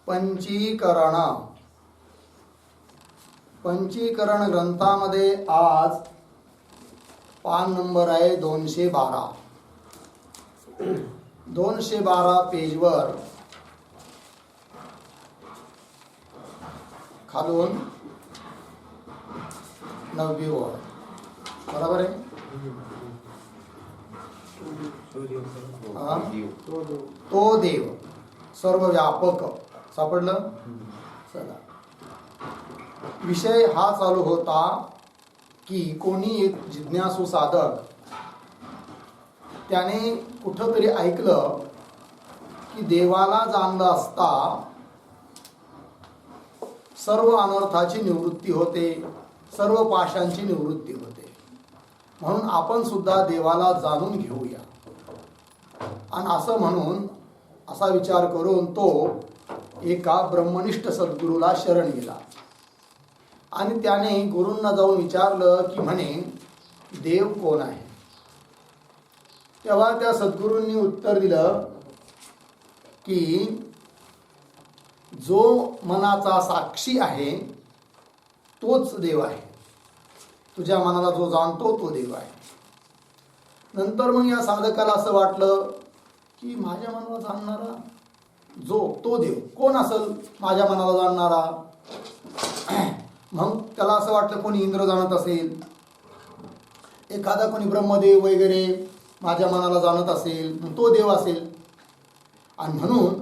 पंचीकरण पंचीकरण ग्रंथामध्ये आज पान नंबर आहे 212. 212 पेजवर खालून 9वी ओळ बरोबर आहे. तो देव सर्व व्यापक सापडलं. चला, विषय हा चालू होता की कोणी एक जिज्ञासू साधक त्याने कुठंतरी ऐकलं की देवाला जाणलं असता सर्व अनर्थाची निवृत्ती होते, सर्व पाशांची निवृत्ती होते. म्हणून आपण सुद्धा देवाला जाणून घेऊया. आणि असं म्हणून असा विचार करून तो एका ब्रह्मनिष्ठ सद्गुरूला शरण गेला आणि त्याने गुरूंना जाऊन विचारलं की म्हणे देव कोण आहे. तेव्हा त्या सद्गुरूंनी उत्तर दिलं की जो मनाचा साक्षी आहे तोच देव आहे. तुझ्या मनाला जो जाणतो तो देव आहे. नंतर मग या साधकाला असं वाटलं की माझ्या मनाला जाणणारा जो तो देव कोण असेल माझ्या मनाला जाणणारा. मग त्याला असं वाटलं कोणी इंद्र जाणत असेल, एखादा कोणी ब्रह्मदेव वगैरे माझ्या मनाला जाणत असेल तो देव असेल. आणि म्हणून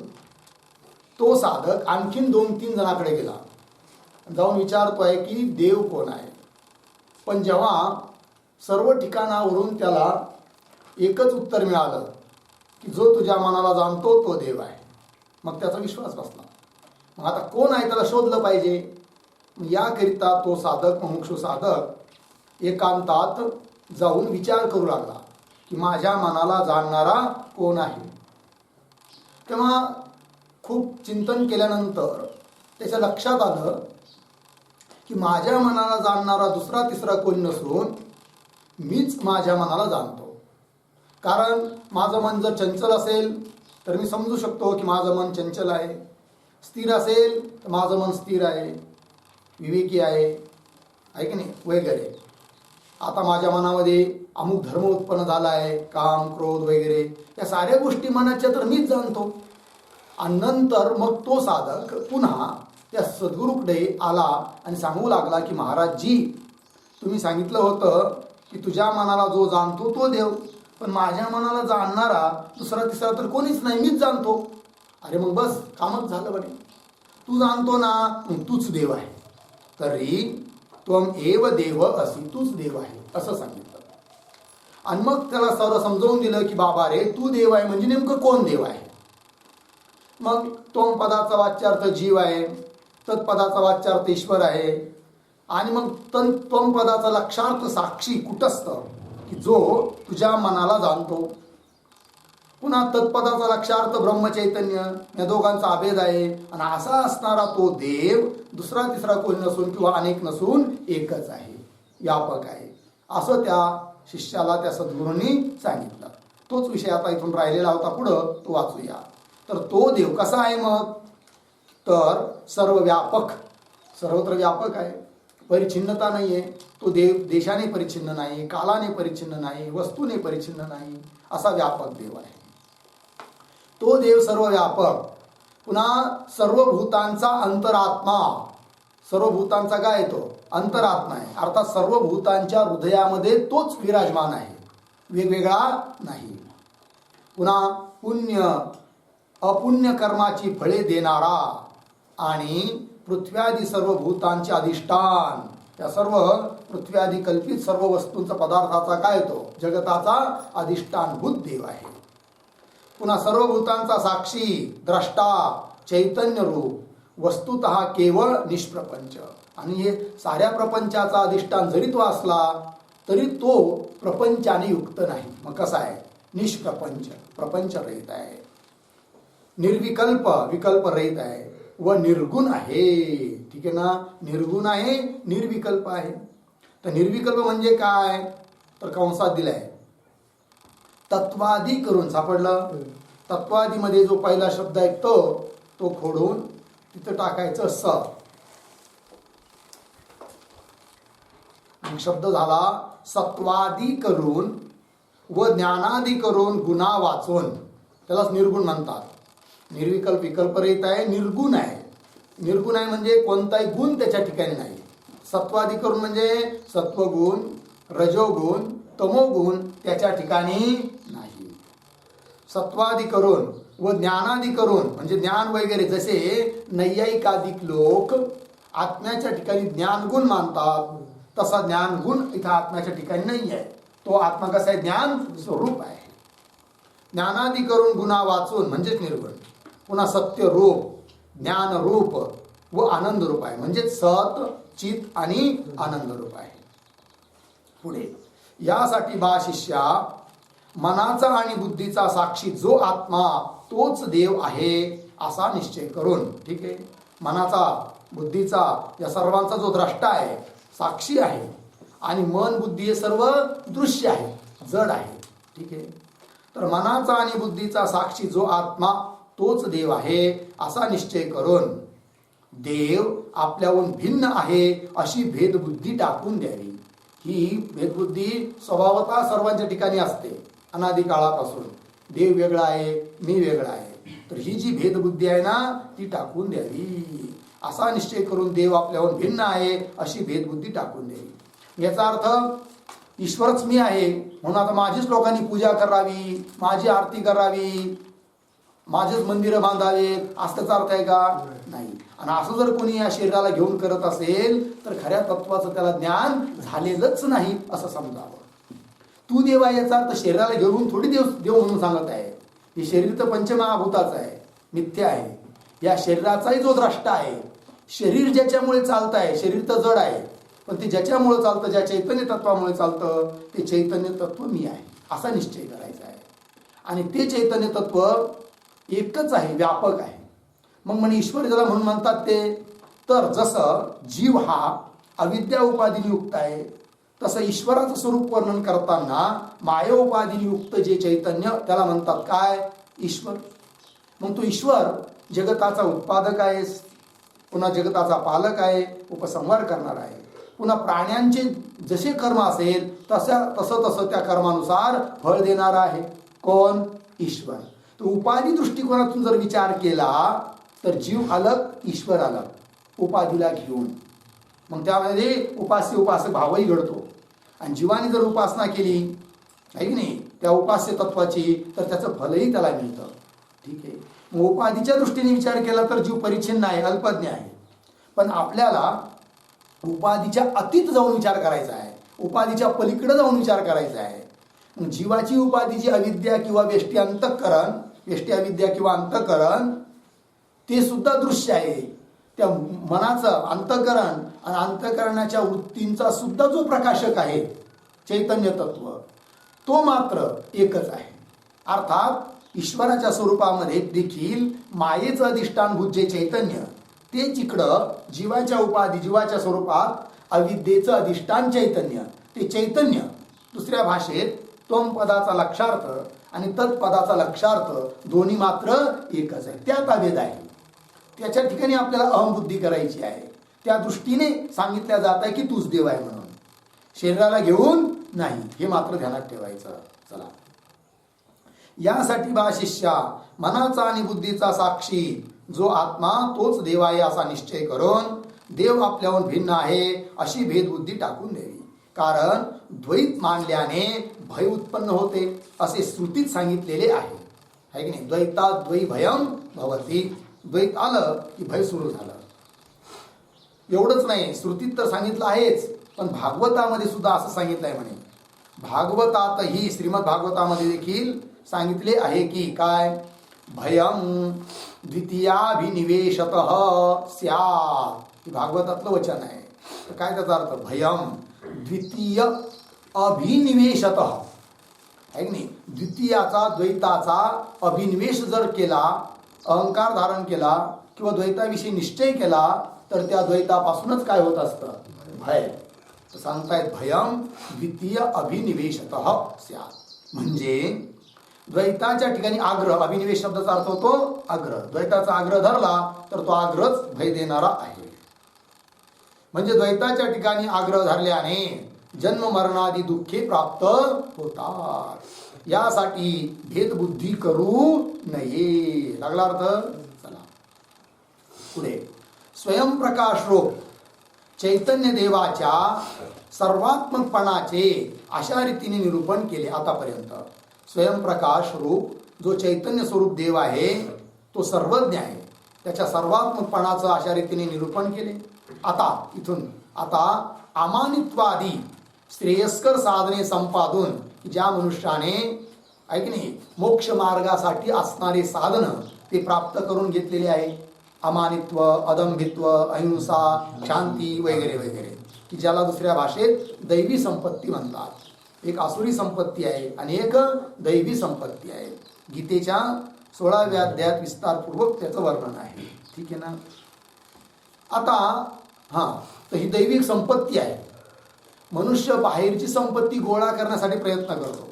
तो साधक आणखीन 2-3 जणांकडे गेला, जाऊन विचारतोय की देव कोण आहे. पण जेव्हा सर्व ठिकाणावरून त्याला एकच उत्तर मिळालं की जो तुझ्या मनाला जाणतो तो देव आहे, मग त्याचा विश्वास बसला. मग आता कोण आहे त्याला शोधलं पाहिजे. याकरिता तो साधक मुमुक्षु साधक एकांतात जाऊन विचार करू लागला की माझ्या मनाला जाणणारा कोण आहे. तेव्हा खूप चिंतन केल्यानंतर त्याच्या लक्षात आलं की माझ्या मनाला जाणणारा दुसरा तिसरा कोणी नसून मीच माझ्या मनाला जाणतो. कारण माझं मन जर चंचल असेल तर मी समजू शकतो की माझं मन चंचल आहे, स्थिर असेल तर माझं मन स्थिर आहे, विवेकी आहे की नाही वगैरे. आता माझ्या मनामध्ये अमुक धर्म उत्पन्न झाला आहे, काम क्रोध वगैरे या साऱ्या गोष्टी मनाच्या तर मीच जाणतो. आणि नंतर मग तो साधक पुन्हा त्या सद्गुरूकडे आला आणि सांगू लागला की महाराजजी तुम्ही सांगितलं होतं की तुझ्या मनाला जो जाणतो तो देव, पण माझ्या मनाला जाणणारा दुसरा तिसरा तर कोणीच नाही, मीच जाणतो. अरे मग बस कामच झालं बरे. तू जाणतो ना मग तूच देव आहे. तरी त्वम एव देव असी, तूच देव आहे असं सांगितलं. आणि मग त्याला सर्व समजावून दिलं की बाबा रे तू देव आहे म्हणजे नेमकं कोण देव आहे. मग त्वम पदाचा वाच्यार्थ जीव आहे, तत्पदाचा वाच्यार्थ ईश्वर आहे, आणि मग त्वम पदाचा लक्षार्थ साक्षी कुटस्थ की जो तुझ्या मनाला जाणतो. पुन्हा तत्पदाचा लक्षार्थ ब्रह्मचैतन्य, या दोघांचा अभेद आहे. आणि असा असणारा तो देव दुसरा तिसरा कोणी नसून किंवा अनेक नसून एकच आहे, व्यापक आहे असं त्या शिष्याला त्या सद्गुरूंनी सांगितलं. तोच विषय आता इथून राहिलेला होता, पुढं तो वाचूया. तर तो देव कसा आहे मग, तर सर्व व्यापक, सर्वत्र व्यापक आहे, परिच्छिन्नता नाही आहे. तो देव देशाने परिच्छिन्न नाही, कालाने परिच्छिन्न नाही, वस्तूने परिच्छिन्न नाही, असा व्यापक देव आहे. तो देव सर्व व्यापक. पुन्हा सर्व भूतांचा अंतरात्मा, सर्व भूतांचा काय तो अंतरात्मा आहे. अर्थात सर्व भूतांच्या हृदयामध्ये तोच विराजमान आहे, वेगवेगळा नाही. पुन्हा पुण्य अपुण्य कर्माची फळे देणारा आणि पृथ्व्यादी सर्व भूतांचे अधिष्ठान, या सर्व पृथ्व्यादी कल्पित सर्व वस्तूंचा पदार्थाचा काय तो जगताचा अधिष्ठानभूत देव आहे. पुन्हा सर्व भूतांचा साक्षी, द्रष्टा, चैतन्य रूप, वस्तुतः केवळ निष्प्रपंच. आणि हे साऱ्या प्रपंचाचा अधिष्ठान जरी तो असला तरी तो प्रपंचाने युक्त नाही. मग कसा आहे, निष्प्रपंच, प्रपंच रहित आहे, निर्विकल्प, विकल्प रहित आहे व निर्गुण आहे. ठीक आहे ना, निर्गुण आहे, निर्विकल्प आहे. तर निर्विकल्प म्हणजे काय, तर कंसात दिलाय तत्वादी करून सापडलं. तत्वादीमध्ये जो पहिला शब्द आहे तो खोडून तिथं टाकायचं स. शब्द झाला सत्वादी करून व ज्ञानादी करून गुणा वाचून, त्यालाच निर्गुण म्हणतात. निर्विकल्प विकल्परहित आहे, निर्गुण आहे. निर्गुण आहे म्हणजे कोणताही गुण त्याच्या ठिकाणी नाही. सत्वादी करून म्हणजे सत्वगुण, रजोगुण, तमोगुण त्याच्या ठिकाणी नाही. सत्वादी करून व ज्ञानादी करून म्हणजे ज्ञान वगैरे, जसे नैयायिकाधिक लोक आत्म्याच्या ठिकाणी ज्ञानगुण मानतात, तसा ज्ञानगुण इथं आत्म्याच्या ठिकाणी नाही आहे. तो आत्मा कसा आहे? ज्ञान स्वरूप आहे. ज्ञानादी करून गुणा वाचून म्हणजेच निर्गुण. पुन्हा सत्य रूप, ज्ञान रूप व आनंद रूप आहे, म्हणजे सत, चित आणि आनंद रूप आहे. पुढे यासाठी बा शिष्या, मनाचा आणि बुद्धीचा साक्षी जो आत्मा तोच देव आहे असा निश्चय करून. ठीक आहे, मनाचा, बुद्धीचा, या सर्वांचा जो द्रष्टा आहे, साक्षी आहे, आणि मन बुद्धी हे सर्व दृश्य आहे, जड आहे. ठीक आहे, तर मनाचा आणि बुद्धीचा साक्षी जो आत्मा तोच देव आहे असा निश्चय करून देव आपल्याहून भिन्न आहे अशी भेदबुद्धी टाकून द्यावी. ही भेदबुद्धी स्वभावतः सर्वांच्या ठिकाणी असते अनादी काळापासून. देव वेगळा आहे, मी वेगळा आहे, तर ही जी भेदबुद्धी आहे ना, ती टाकून द्यावी. असा निश्चय करून देव आपल्याहून भिन्न आहे अशी भेदबुद्धी टाकून द्यावी. याचा अर्थ ईश्वरच मी आहे म्हणून आता माझीच लोकांनी पूजा करावी, माझी आरती करावी, माझेच मंदिरं बांधावेत, असाच अर्थ आहे का? नाही. आणि असं जर कोणी या शरीराला घेऊन करत असेल तर खऱ्या तत्वाचं त्याला ज्ञान झालेलंच नाही असं समजावं. तू देव आहे याचा अर्थ शरीराला घेऊन थोडी देव म्हणून सांगत आहे. हे शरीर तर पंचमहाभूताचं आहे, मिथ्या आहे. या शरीराचाही जो द्रष्टा आहे, शरीर ज्याच्यामुळे चालत आहे, शरीर तर जड आहे, पण ते ज्याच्यामुळे चालतं, ज्या चैतन्य तत्वामुळे चालतं, ते चैतन्य तत्व मी आहे असा निश्चय करायचा आहे. आणि ते चैतन्य तत्व एकच आहे, व्यापक आहे. मग म्हणे ईश्वर ज्याला म्हणून म्हणतात ते, तर जसं जीव हा अविद्या उपाधीने युक्त आहे, तसं ईश्वराचं स्वरूप वर्णन करताना माया उपाधीने युक्त जे चैतन्य त्याला म्हणतात काय? ईश्वर. मग तो ईश्वर जगताचा उत्पादक आहे, पुन्हा जगताचा पालक आहे, उपसंहार करणार आहे. पुन्हा प्राण्यांचे जसे कर्म असेल तसं त्या कर्मानुसार फळ देणार आहे. कोण? ईश्वर. तर उपाधी दृष्टिकोनातून जर विचार केला तर जीव अलग, ईश्वर अलग, उपाधीला घेऊन. मग त्यामध्ये उपास्य उपासक भावही घडतो. आणि जीवाने जर उपासना केली आहे की नाही त्या उपास्य तत्वाची, तर त्याचं फलही त्याला मिळतं. ठीक आहे, मग उपाधीच्या दृष्टीने विचार केला तर जीव परिच्छिन्न आहे, अल्पज्ञ आहे. पण आपल्याला उपाधीच्या अतीत जाऊन विचार करायचा आहे, उपाधीच्या पलीकडे जाऊन विचार करायचा आहे. मग जीवाची उपाधीची अविद्या किंवा वेष्टी अंतःकरण, वेष्टी अविद्या किंवा अंतःकरण ते सुद्धा दृश्य आहे. त्या मनाचं अंतःकरण आणि अंतःकरणाच्या वृत्तींचा सुद्धा जो प्रकाशक आहे चैतन्य तत्व, तो मात्र एकच आहे. अर्थात ईश्वराच्या स्वरूपामध्ये देखील मायेचं अधिष्ठानभूत जे चैतन्य, ते इकडं जीवाच्या उपाधी, जीवाच्या स्वरूपात अविद्येचं अधिष्ठान चैतन्य, ते चैतन्य दुसऱ्या भाषेत त्वम पदाचा लक्षार्थ आणि तत्पदाचा लक्षार्थ दोन्ही मात्र एकच आहे. त्यात अभेद आहे. त्याच्या ठिकाणी आपल्याला अहमबुद्धी करायची आहे. त्या दृष्टीने सांगितल्या जात आहे की तूच देव आहे म्हणून, शरीराला घेऊन नाही. हे मात्र ध्यानात ठेवायचं. चला, यासाठी बा शिष्या, मनाचा आणि बुद्धीचा साक्षी जो आत्मा तोच देव आहे असा निश्चय करून देव आपल्याहून भिन्न आहे अशी भेदबुद्धी टाकून द्यावी. कारण द्वैत मानल्याने भय उत्पन्न होते असे श्रुतीत सांगितलेले आहे की नाही. द्वैतात् द्वै भयम भवती. द्वैत आलं की भय सुरू झालं. एवढंच नाही, श्रुतीत तर सांगितलं आहेच, पण भागवतामध्ये सुद्धा असं सांगितलं आहे म्हणे. भागवतातही, श्रीमद भागवतामध्ये देखील सांगितले आहे की काय? भयम द्वितीयाभिनिवेशतः स्यात्. हे भागवतातलं वचन आहे. तर काय त्याचा अर्थ? भयम द्वितीय अभिनिवेशतः आहे की नाही. द्वितीयाचा, द्वैताचा अभिनिवेश जर केला, अहंकार धारण केला किंवा द्वैताविषयी निश्चय केला, तर त्या द्वैतापासूनच काय होत असतं? भय. तर सांगतायत भयम द्वितीय अभिनिवेशतः स्यात्. म्हणजे द्वैताच्या ठिकाणी आग्रह, अभिनिवेश शब्दाचा अर्थ होतो आग्रह. द्वैताचा आग्रह धरला तर तो आग्रहच भय देणारा आहे. म्हणजे द्वैताच्या ठिकाणी आग्रह धरल्याने जन्म मरणादी दुःखे प्राप्त होतात. यासाठी भेदबुद्धी करू नये. लागला अर्थ. चला पुढे. स्वयंप्रकाश रूप चैतन्य देवाच्या सर्वात्मकपणाचे अशा रीतीने निरूपण केले आतापर्यंत. स्वयंप्रकाश रूप जो चैतन्य स्वरूप देव आहे तो सर्वज्ञ आहे. त्याच्या सर्वात्मकपणाचं अशा रीतीने निरूपण केले. आता अमानित्वादी श्रेयस्कर साधने संपादून ज्या मनुष्याने ऐक नाही मोक्ष मार्गासाठी असणारे साधन ते प्राप्त करून घेतलेले आहे. अमानित्व, अदंभित्व, अहिंसा, शांती वगैरे वगैरे, की ज्याला दुसऱ्या भाषेत दैवी संपत्ती म्हणतात. एक आसुरी संपत्ती आहे आणि एक दैवी संपत्ती आहे. गीतेच्या 16व्या अध्यायात विस्तारपूर्वक त्याचं वर्णन आहे. ठीक आहे ना. आता तर ही दैविक संपत्ती आहे. मनुष्य बाहेरची संपत्ती गोळा करण्यासाठी प्रयत्न करतो,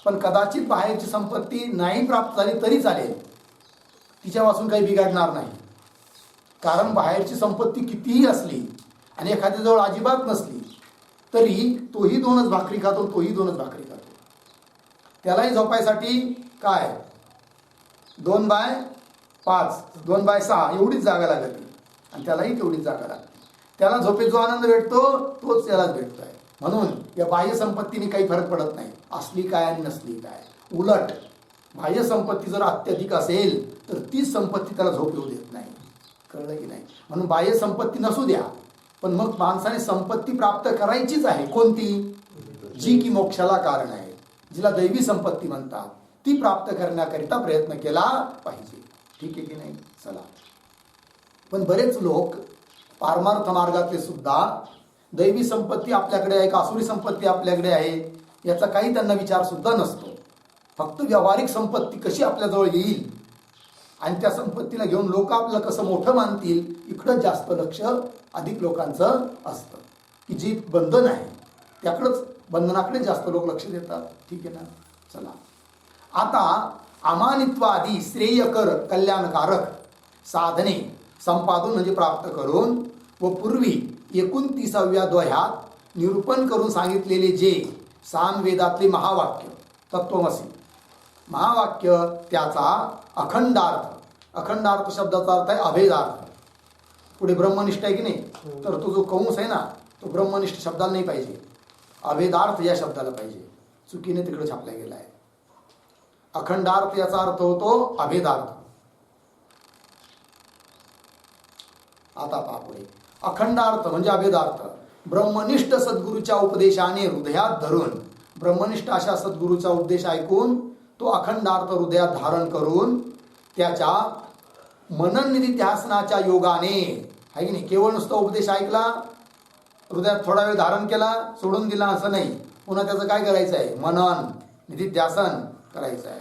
पण कदाचित बाहेरची संपत्ती नाही प्राप्त झाली तरी चालेल, तिच्यापासून काही बिघडणार नाही. कारण बाहेरची संपत्ती कितीही असली आणि एखाद्याजवळ अजिबात नसली तरी तोही 2च भाकरी खातो, तोही 2च भाकरी खातो. त्यालाही झोपायसाठी काय 2/5, 2/6 एवढीच जागा लागते आणि त्यालाही तेवढीच जागा लागते. त्याला झोपेत जो आनंद भेटतो तोच त्यालाच भेटतोय. म्हणून या बाह्य संपत्तीने काही फरक पडत नाही, असली काय आणि नसली काय. उलट बाह्य संपत्ती जर अत्यधिक असेल तर तीच संपत्ती त्याला झोप येऊ देत नाही. कळलं की नाही. म्हणून बाह्य संपत्ती नसू द्या, पण मग माणसाने संपत्ती प्राप्त करायचीच आहे. कोणती? जी की मोक्षाला कारण आहे, जिला दैवी संपत्ती म्हणतात, ती प्राप्त करण्याकरिता प्रयत्न केला पाहिजे. ठीक आहे की नाही. चला. पण बरेच लोक पारमार्थ मार्गातले सुद्धा दैवी संपत्ती आपल्याकडे आहे का आसुरी संपत्ती आपल्याकडे आहे याचा काही त्यांना विचार सुद्धा नसतो. फक्त व्यावहारिक संपत्ती कशी आपल्याजवळ येईल आणि त्या संपत्तीला घेऊन लोक आपल्याला कसं मोठं मानतील इकडंच जास्त लक्ष अधिक लोकांचं असतं. की जी बंधन आहे त्याकडंच, बंधनाकडे जास्त लोक लक्ष देतात. ठीक आहे ना. चला. आता अमानित्वादी श्रेयकर कल्याणकारक साधने संपादन म्हणजे प्राप्त करून व पूर्वी 29व्या दोह्यात निरूपण करून सांगितलेले जे सामवेदातले महावाक्य तत्वमसी महावाक्य त्याचा अखंडार्थ, अखंडार्थ शब्दाचा अर्थ आहे अभेदार्थ. पुढे ब्रह्मनिष्ठ आहे की नाही, तर तो जो कंस आहे ना तो ब्रह्मनिष्ठ शब्दाला नाही पाहिजे, अभेदार्थ या शब्दाला पाहिजे. चुकीने तिकडे छापला गेला आहे. अखंडार्थ याचा अर्थ होतो अभेदार्थ. आता पहा पुढे. अखंडार्थ म्हणजे अभेदार्थ. ब्रह्मनिष्ठ सद्गुरूच्या उपदेशाने हृदयात धरून, ब्रह्मनिष्ठ अशा सद्गुरूचा उपदेश ऐकून तो अखंडार्थ हृदयात धारण करून त्याच्या मनन निधिध्यासनाच्या योगाने आहे की नाही. केवळ नुसता उपदेश ऐकला, हृदयात थोडा वेळ धारण केला, सोडून दिला असं नाही. पुन्हा त्याचं काय करायचं आहे? मनन निधिध्यासन करायचं आहे.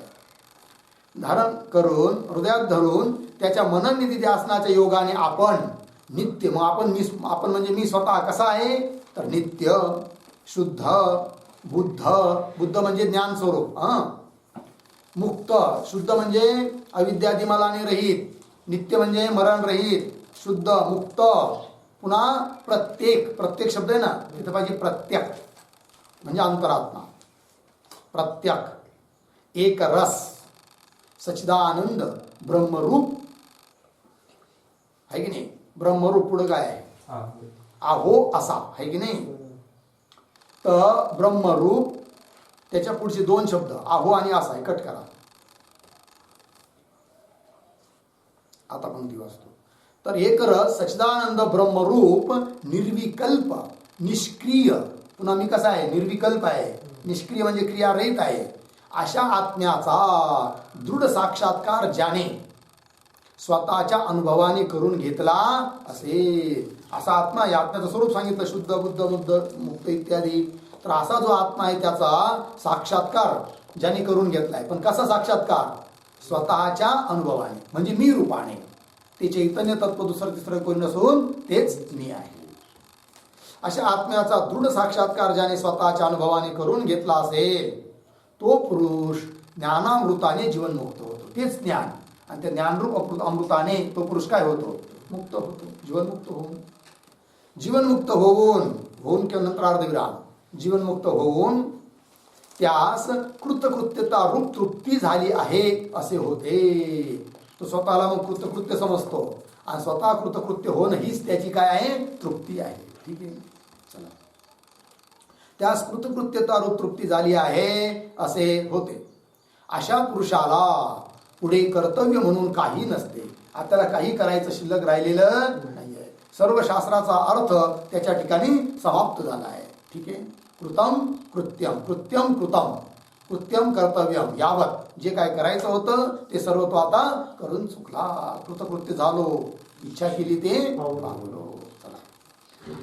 धारण करून हृदयात धरून त्याच्या मनन निधिध्यासनाच्या योगाने आपण नित्य, मग आपण म्हणजे मी स्वतः कसा आहे तर नित्य, शुद्ध, बुद्ध म्हणजे ज्ञान स्वरूप, मुक्त, शुद्ध म्हणजे अविद्यादिमलाने रहित, नित्य म्हणजे मरण रहित, शुद्ध, मुक्त. पुन्हा प्रत्येक शब्द आहे ना तिथं पाहिजे प्रत्यक म्हणजे अंतरात्मा. प्रत्यक, एक रस, सच्चिदानंद, ब्रह्मरूप आहे की नाही. ब्रह्मरूप पुढं काय आहे? आहो असा आहे की नाही. तर ब्रह्मरूप त्याच्या पुढचे 2 शब्द आहो आणि असा आहे, कट करा. आता पंक्ती वाचतो. तर एक रस सच्चिदानंद ब्रह्मरूप निर्विकल्प निष्क्रिय, पुन्हा मी कसा आहे? निर्विकल्प आहे, निष्क्रिय म्हणजे क्रियारहित आहे. अशा आत्म्याचा दृढ साक्षात्कार ज्याने स्वतःच्या अनुभवाने करून घेतला असेल, असा आत्मा, या आत्म्याचं स्वरूप सांगितलं शुद्ध, बुद्ध, मुक्त इत्यादी. तर असा जो आत्मा आहे त्याचा साक्षात्कार ज्याने करून घेतलाय. पण कसा साक्षात्कार? स्वतःच्या अनुभवाने म्हणजे मी रूपाने. ते चैतन्य तत्व दुसरं तिसरं कोणी नसून तेच मी आहे. अशा आत्म्याचा दृढ साक्षात्कार ज्याने स्वतःच्या अनुभवाने करून घेतला असेल तो पुरुष ज्ञानामृताने जीवनमुक्त होतो. तेच ज्ञान, आणि त्या ज्ञानरूप अमृताने तो पुरुष काय होतो? मुक्त होतो. जीवनमुक्त होऊन किंवा नंतर अर्धविराम, जीवनमुक्त होऊन त्यास कृतकृत्यता रूप तृप्ती झाली आहे असे होते. तो स्वतःला मग कृतकृत्य समजतो, आणि स्वतः कृतकृत्य होणं हीच त्याची काय आहे? तृप्ती आहे. ठीक आहे, चला. त्यास कृतकृत्यता रूप तृप्ती झाली आहे असे होते. अशा पुरुषाला पुढे कर्तव्य म्हणून काही नसते. आपल्याला काही करायचं शिल्लक राहिलेलं नाहीये. सर्व शास्त्राचा अर्थ त्याच्या ठिकाणी समाप्त झाला आहे. ठीक आहे. कृतम कृत्यम, कृत्यम कृतम, कृत्यम कर्तव्यम, यावत जे काय करायचं होतं ते सर्व तो आता करून चुकला, कृतकृत्य झालो, इच्छा केली ते पावलो. चला.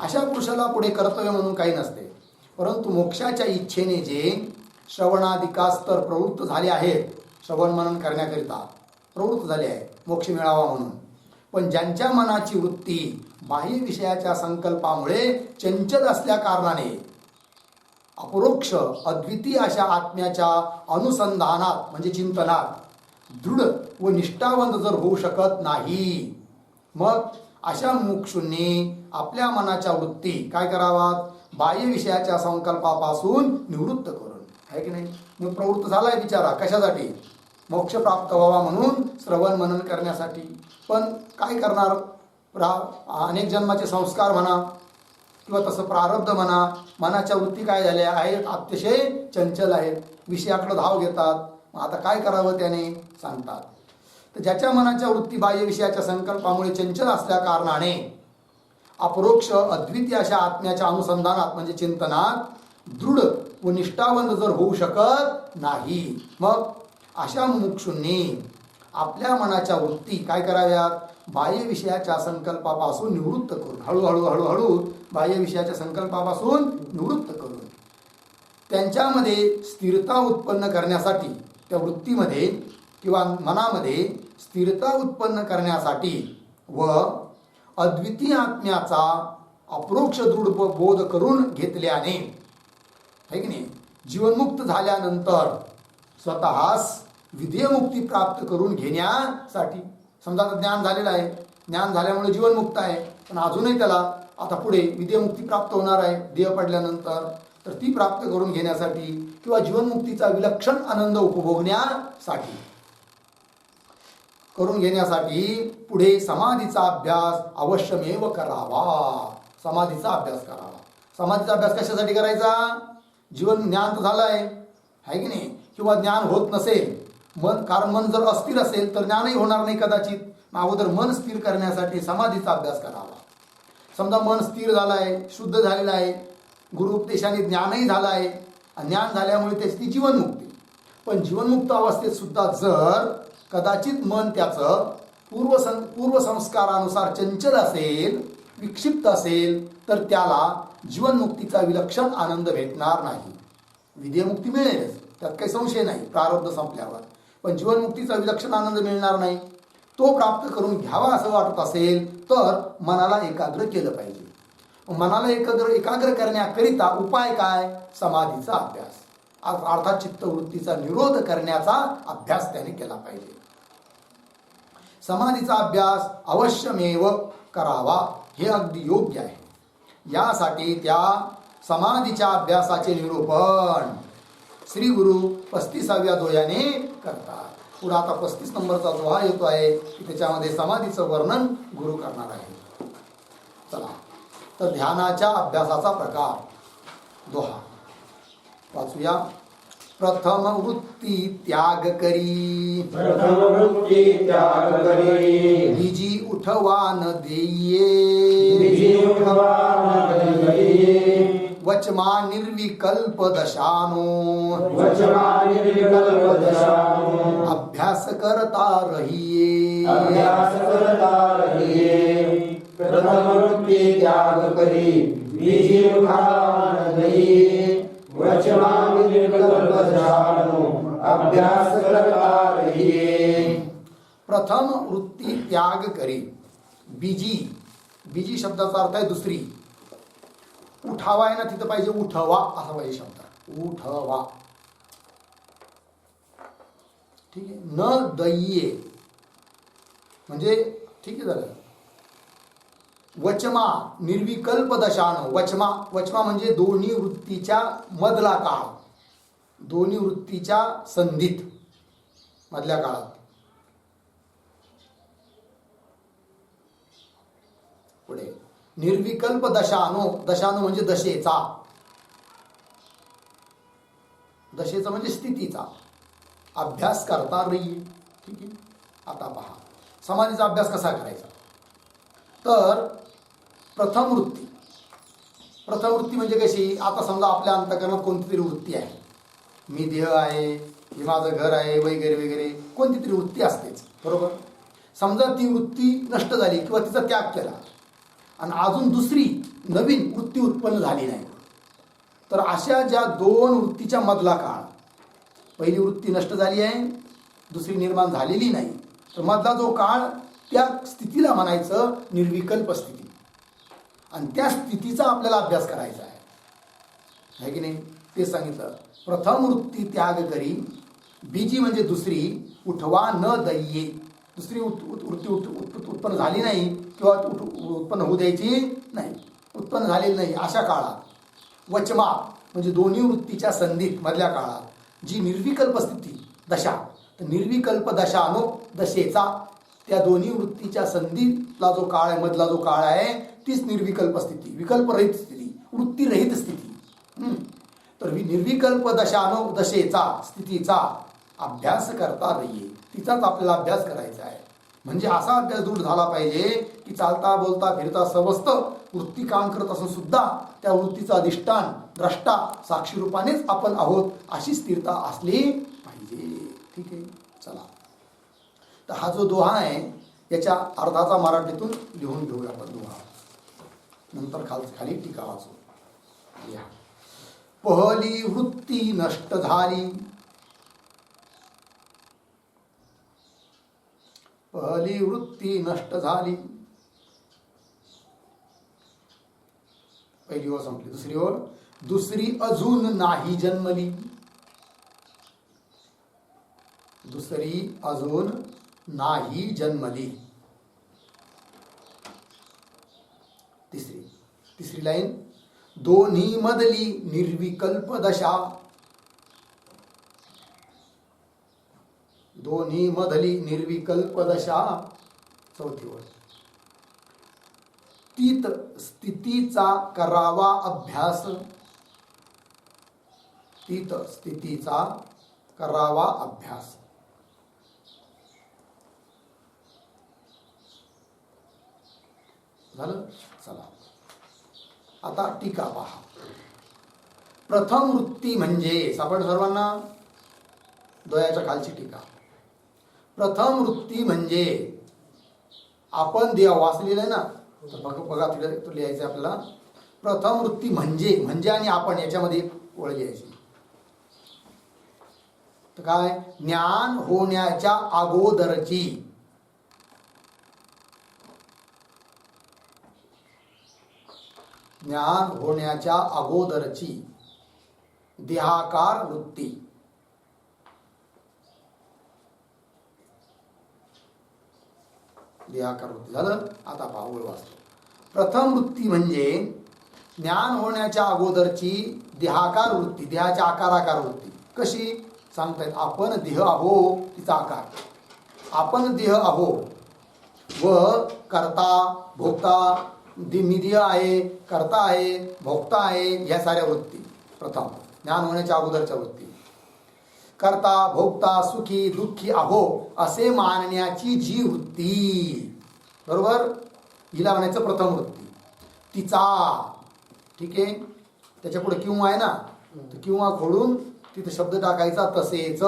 अशा पुरुषाला पुढे कर्तव्य म्हणून काही नसते. परंतु मोक्षाच्या इच्छेने जे श्रवणादिकास तर प्रवृत्त झाले आहेत, श्रवण मनन करण्याकरिता प्रवृत्त झाले आहे मोक्ष मिळावा म्हणून, पण ज्यांच्या मनाची वृत्ती बाह्य विषयाच्या संकल्पामुळे चंचल असल्या कारणाने अपरोक्ष अद्वितीय अशा आत्म्याच्या अनुसंधानात म्हणजे चिंतनात दृढ व निष्ठावंत जर होऊ शकत नाही, मग अशा मुमुक्षूंनी आपल्या मनाच्या वृत्ती काय करावात? बाह्य विषयाच्या संकल्पापासून निवृत्त करून, आहे की नाही? मग प्रवृत्त झालाय बिचारा कशासाठी? मोक्ष प्राप्त व्हावा म्हणून, श्रवण मनन करण्यासाठी. पण काय करणार? अनेक जन्माचे संस्कार म्हणा किंवा तसं प्रारब्ध म्हणा, मनाच्या वृत्ती काय झाल्या आहेत? अतिशय चंचल आहेत, विषयाकडे धाव घेतात. मग आता काय करावं त्याने सांगतात. तर ज्याच्या मनाच्या वृत्ती बाह्य विषयाच्या संकल्पामुळे चंचल असल्या कारणाने अपरोक्ष अद्वितीय अशा आत्म्याच्या अनुसंधानात म्हणजे चिंतनात दृढ व निष्ठावंत जर होऊ शकत नाही, मग अशा मुमुक्षूंनी आपल्या मनाच्या वृत्ती काय कराव्यात? बाह्य विषयाच्या संकल्पापासून निवृत्त करून, हळूहळू बाह्य विषयाच्या संकल्पापासून निवृत्त करून त्यांच्यामध्ये स्थिरता उत्पन्न करण्यासाठी, त्या वृत्तीमध्ये किंवा मनामध्ये स्थिरता उत्पन्न करण्यासाठी व अद्वितीय आत्म्याचा अपरोक्ष दृढ बोध करून घेतल्याने, है की नाही, जीवनमुक्त झाल्यानंतर स्वतःस विधेयमुक्ती प्राप्त करून घेण्यासाठी. समजा आता ज्ञान झालेलं आहे, ज्ञान झाल्यामुळे जीवनमुक्त आहे, पण अजूनही त्याला आता पुढे विधेयमुक्ती प्राप्त होणार आहे देह पडल्यानंतर, तर ती प्राप्त करून घेण्यासाठी किंवा जीवनमुक्तीचा विलक्षण आनंद उपभोगण्यासाठी पुढे समाधीचा अभ्यास अवश्यमेव करावा. समाधीचा अभ्यास करावा. समाधीचा अभ्यास कशासाठी करायचा? जीवन ज्ञान तर झालं आहे की नाही, किंवा ज्ञान होत नसेल मन, कारण मन जर अस्थिर असेल तर ज्ञानही होणार नाही कदाचित. अगोदर मन स्थिर करण्यासाठी समाधीचा अभ्यास करावा. समजा मन स्थिर झालं आहे, शुद्ध झालेलं आहे, गुरुउपदेशाने ज्ञानही झालं आहे, ज्ञान झाल्यामुळे त्याची जीवनमुक्ती. पण जीवनमुक्त अवस्थेत सुद्धा जर कदाचित मन त्याचं पूर्वसंस्कारानुसार चंचल असेल, विक्षिप्त असेल, तर त्याला जीवनमुक्तीचा विलक्षण आनंद भेटणार नाही. विधेयमुक्ती मिळेलच, त्यात काही संशय नाही प्रारब्ध संपल्यावर, पण जीवनमुक्तीचा विलक्षण आनंद मिळणार नाही. तो प्राप्त करून घ्यावा असं वाटत असेल तर मनाला एकाग्र केलं पाहिजे. मनाला एकाग्र करण्याकरिता उपाय काय? समाधीचा अभ्यास, अर्थात चित्तवृत्तीचा निरोध करण्याचा अभ्यास त्याने केला पाहिजे. समाधीचा अभ्यास अवश्यमेव करावा, हे अगदी योग्य आहे. यासाठी त्या समाधीच्या अभ्यासाचे निरूपण श्री गुरु 35व्या दोह्याने करतात. पुढे आता 35 नंबरचा दोहा येतो आहे की त्याच्यामध्ये समाधीचं वर्णन गुरु करणार आहे. चला, तर ध्यानाच्या अभ्यासाचा प्रकार दोहा वाचूया. प्रथम वृत्ती त्याग करी, निजी उठवा न देये, वचमा निर्विकल्प दशानो, अभ्यास करता रहिये. प्रथम वृत्ती त्याग करी, निजी उठवा न देये, वचमा निर्विकल्प दशानो, अभ्यास करता रहिये. प्रथम वृत्ती त्याग करी. बीजी शब्दाचा अर्थ आहे दुसरी. उठावा आहे ना, तिथं पाहिजे उठवा असा पाहिजे शब्द. उठवा. ठीक आहे. न दय्ये म्हणजे ठीक आहे झालं. वचमा निर्विकल्प दशान. वचमा वचमा म्हणजे दोन्ही वृत्तीच्या मधला काळ, दोन्ही वृत्तीच्या संधीत मधल्या काळात. पुढे निर्विकल्प दशानो. दशानो म्हणजे दशेचा, दशेचा म्हणजे स्थितीचा अभ्यास करता रहिये. ठीक आहे. आता पहा समाधीचा अभ्यास कसा करायचा. तर प्रथम वृत्ती, प्रथम वृत्ती म्हणजे कशी. आता समजा आपल्या अंतःकरणात कोणती तरी वृत्ती आहे, मी देह आहे, हे माझं घर आहे, वगैरे वगैरे कोणती तरी वृत्ती असतेच, बरोबर. समजा ती वृत्ती नष्ट झाली किंवा तिचा त्याग केला आणि अजून दुसरी नवीन वृत्ती उत्पन्न झाली नाही, तर अशा ज्या दोन वृत्तीच्या मधला काळ, पहिली वृत्ती नष्ट झाली आहे, दुसरी निर्माण झालेली नाही, तर मधला जो काळ त्या स्थितीला म्हणायचं निर्विकल्प स्थिती. आणि त्या स्थितीचा आपल्याला अभ्यास करायचा आहे की नाही. ते सांगितलं. प्रथम वृत्ती त्याग करी, बीजी म्हणजे दुसरी, उठवा न दय्ये. दुसरी वृत्ती उत्पन्न झाली नाही किंवा उत्पन्न होऊ द्यायची नाही, उत्पन्न झालेली नाही अशा काळात. वचमा म्हणजे दोन्ही वृत्तीच्या संधीत मधल्या काळात जी निर्विकल्प स्थिती दशा, तर निर्विकल्प दशानो दशेचा, त्या दोन्ही वृत्तीच्या संधीतला जो काळ आहे, मधला जो काळ आहे, तीच निर्विकल्प स्थिती, विकल्परहित स्थिती, वृत्तीरहित स्थिती. तर निर्विकल्प दशानो दशेचा स्थितीचा अभ्यास करता रहिये. तिचाच आपल्याला अभ्यास करायचा आहे. म्हणजे असा अभ्यास दृढ झाला पाहिजे की चालता बोलता फिरता समस्त वृत्ती काम करत असून सुद्धा त्या वृत्तीचं अधिष्ठान द्रष्टा साक्षी रूपानेच आपण आहोत, अशी स्थिरता असली पाहिजे. ठीक आहे. चला, तर हा जो दोहा आहे याच्या अर्थाचा मराठीतून लिहून घेऊया आपण दोहा, नंतर खाली टीका वाचू. या पहिली वृत्ती नष्ट झाली, पहिली वृत्ती नष्ट झाली. पहिली ओळ संपली. दुसरी ओळ, दुसरी अजून नाही जन्मली, दुसरी अजून नाही जन्मली. तिसरी लाईन, दोन्ही मधली निर्विकल्प दशा, दोन्ही मधली निर्विकल्प दशा. चौथी ओळ, तीत स्थितीचा करावा अभ्यास, तीत स्थितीचा करावा अभ्यास. झालं. चला, आता टीका पहा. प्रथम वृत्ती म्हणजे सापड सर्वांना, डोळ्याच्या खालची टीका. प्रथम वृत्ती म्हणजे आपण देह वाचलेलं आहे ना, तर बघा तिकडे लिहायचं आपल्याला. प्रथम वृत्ती म्हणजे आणि आपण याच्यामध्ये एक ओळ लिहायची. तर काय, ज्ञान होण्याच्या अगोदरची, ज्ञान होण्याच्या अगोदरची देहाकार वृत्ती. देहाकार वृत्ती झालं. आता पहा ओळ वाचतो. प्रथम वृत्ती म्हणजे ज्ञान होण्याच्या अगोदरची देहाकार वृत्ती, देहाच्या आकाराकार वृत्ती. कशी सांगतायत. आपण देह आहो, तिचा आकार. आपण देह आहो व करता भोगता, मी देह आहे, करता आहे, भोगता आहे, ह्या साऱ्या वृत्ती. प्रथम ज्ञान होण्याच्या अगोदरच्या वृत्ती. करता भोगता सुखी दुःखी आहो असे मानण्याची जी वृत्ती, बरोबर, हिला म्हणायचं प्रथम वृत्ती. तिचा, ठीक आहे. त्याच्या पुढे किंवा आहे ना, तर किंवा खोडून तिथे शब्द टाकायचा तसेच.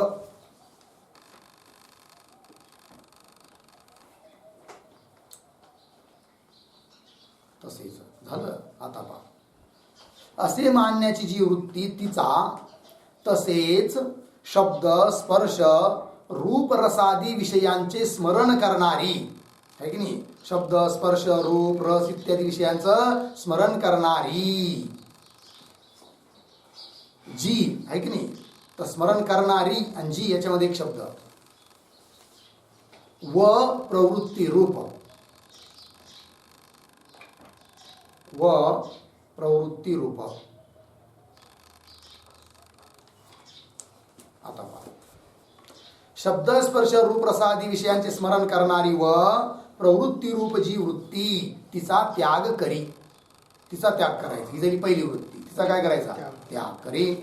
तसेच झालं. आता पहा, असे मानण्याची जी वृत्ती तिचा, तसेच शब्द स्पर्श रूप रसादी विषयांचे स्मरण करणारी आहे की नाही. शब्द स्पर्श रूप रस इत्यादी विषयांचं स्मरण करणारी जी आहे की नाही. तर स्मरण करणारी आणि जी याच्यामध्ये एक शब्द, व प्रवृत्ती रूप व प्रवृत्ती रूप. आता पहा, शब्द स्पर्श रूप रसादी विषयांचे स्मरण करणारी व प्रवृत्ती रूप जी वृत्ती तिचा त्याग करी. तिचा त्याग करायचा. ही झाली पहिली वृत्ती. तिचा काय करायचा? त्याग करी.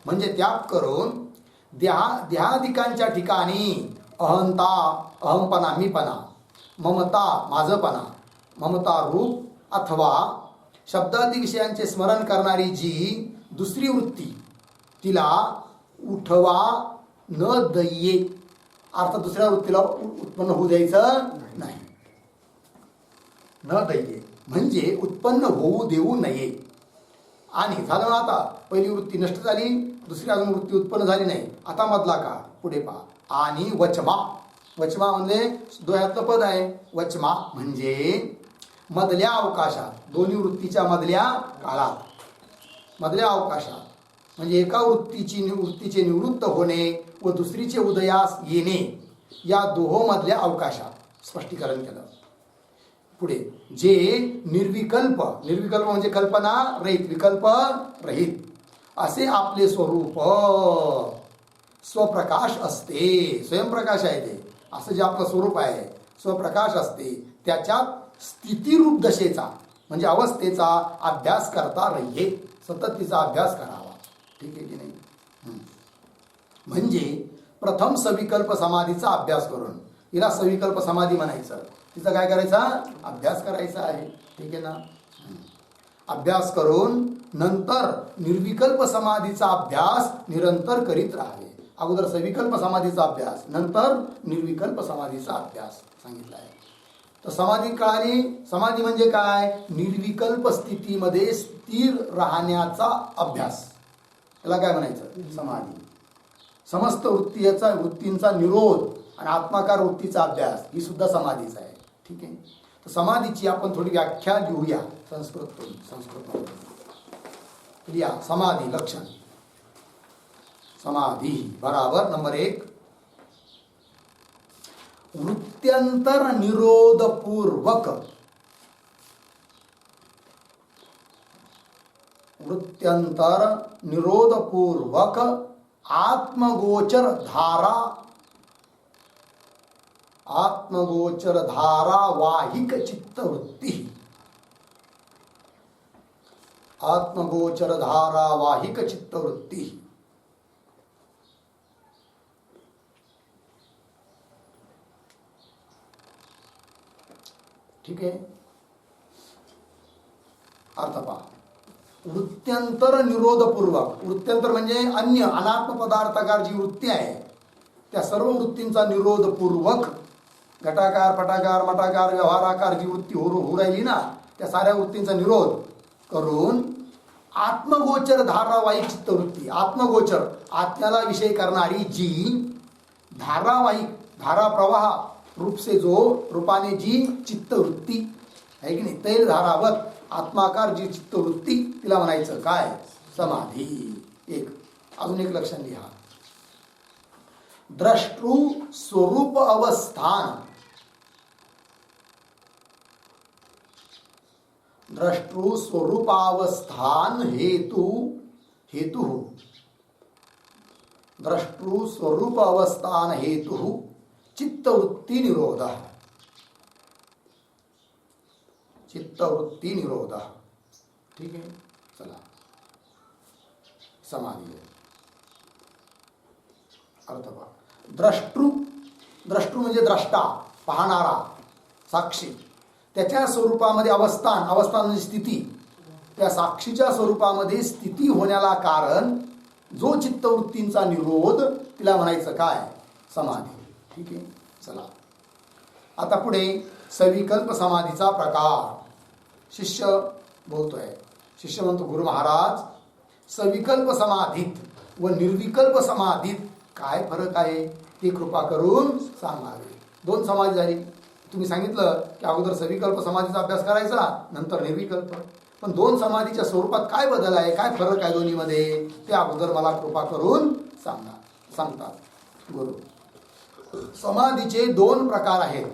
म्हणजे त्याग करून देहादिकांच्या ठिकाणी अहंता, अहमपणा, मीपणा, ममता, माझपणा, ममता रूप अथवा शब्दादी विषयांचे स्मरण करणारी जी दुसरी वृत्ती तिला उठवा न दये. अर्थात दुसऱ्या वृत्तीला उत्पन्न होऊ द्यायचं नाही. न दये म्हणजे उत्पन्न होऊ देऊ नये. आणि झालं ना, आता पहिली वृत्ती नष्ट झाली, दुसरी अजून वृत्ती उत्पन्न झाली नाही. आता मधला का पुढे पहा. आणि वचमा. वचमा म्हणजे द्वयातलं पद आहे. वचमा म्हणजे मधल्या अवकाशात, दोन्ही वृत्तीच्या मधल्या काळात, मधल्या अवकाशात म्हणजे एका वृत्तीचे निवृत्त होणे व दुसरीचे उदयास येणे या दोहोमधल्या अवकाशात स्पष्टीकरण केलं. पुढे जे निर्विकल्प, निर्विकल्प म्हणजे कल्पना रहित, विकल्प रहित असे आपले स्वरूप स्वप्रकाश असते. स्वयंप्रकाश आहे ते. असं जे आपलं स्वरूप आहे स्वप्रकाश असते, त्याच्यात स्थितीरूप दशेचा म्हणजे अवस्थेचा अभ्यास करता रहिये. सतत तिचा अभ्यास करावा. ठीक आहे की नाही? म्हणजे प्रथम सविकल्प समाधीचा अभ्यास करून, हिला सविकल्प समाधी म्हणायचं, तिचा काय करायचा? अभ्यास करायचा आहे. ठीक आहे ना? अभ्यास करून नंतर निर्विकल्प समाधीचा अभ्यास निरंतर करीत राहावे. अगोदर सविकल्प समाधीचा अभ्यास, नंतर निर्विकल्प समाधीचा अभ्यास सांगितला आहे. तर समाधी कळाली. समाधी म्हणजे काय? निर्विकल्प स्थितीमध्ये स्थिर राहण्याचा अभ्यास. त्याला काय म्हणायचं? समाधी. समस्त वृत्तींचा निरोध आणि आत्माकार वृत्तीचा अभ्यास ही सुद्धा समाधीच आहे. ठीक आहे? तर समाधीची आपण थोडी व्याख्या लिहूया संस्कृत लिहा. समाधी लक्षण. समाधी बराबर नंबर 1, वृत्त्यंतर निरोधपूर्वक, वृत्त्यंतर निरोधपूर्वक आत्मगोचर धारावाहिक चित्तवृत्ती. आत्मगोचर धारावाहिक चित्तवृत्ती. ठीक आहे? अर्थ पहा. वृत्त्यंतर निरोधपूर्वक. वृत्त्यंतर म्हणजे अन्य अनात्म पदार्थाकार जी वृत्ती आहे त्या सर्व वृत्तींचा निरोधपूर्वक, घटाकार, पटाकार, मटाकार, व्यवहाराकार जी वृत्ती होऊ राहिली ना, त्या साऱ्या वृत्तींचा निरोध करून आत्मगोचर धारावाहिक चित्तवृत्ती. आत्मगोचर आत्म्याला विषय करणारी जी धारावाहिक, धारा प्रवाह रूप से जो रूपाने जी चित्तवृत्ती आहे की नाही, तैल धारावत आत्माकार जी चित्तवृत्ती तिला म्हणायचं काय? समाधी. एक अजून एक लक्षण लिहा. द्रष्टृ स्वरूप अवस्थान. द्रष्टृ स्वरूपावस्थान हेतु द्रष्टृ स्वरूप अवस्थान हेतु चित्तवृत्ती निरोध. चित्तवृत्ती निरोध. ठीक आहे? चला, समाधी अर्थ पहा. द्रष्टृ म्हणजे द्रष्टा, पाहणारा, साक्षी. त्याच्या स्वरूपामध्ये अवस्थान म्हणजे स्थिती. त्या साक्षीच्या स्वरूपामध्ये स्थिती होण्याला कारण जो चित्तवृत्तींचा निरोध तिला म्हणायचं काय? समाधी. ठीक आहे? चला, आता पुढे सविकल्प समाधीचा प्रकार. शिष्य बोलतोय. शिष्य म्हणतो, गुरु महाराज, सविकल्प समाधीत व निर्विकल्प समाधीत काय फरक आहे ते कृपा करून सांगावे. दोन समाधी झाली. तुम्ही सांगितलं की अगोदर सविकल्प समाधीचा अभ्यास करायचा, नंतर निर्विकल्प. पण दोन समाधीच्या स्वरूपात काय बदल आहे, काय फरक आहे दोन्हीमध्ये, ते अगोदर मला कृपा करून सांगतात गुरु. समाधीचे दोन प्रकार आहेत.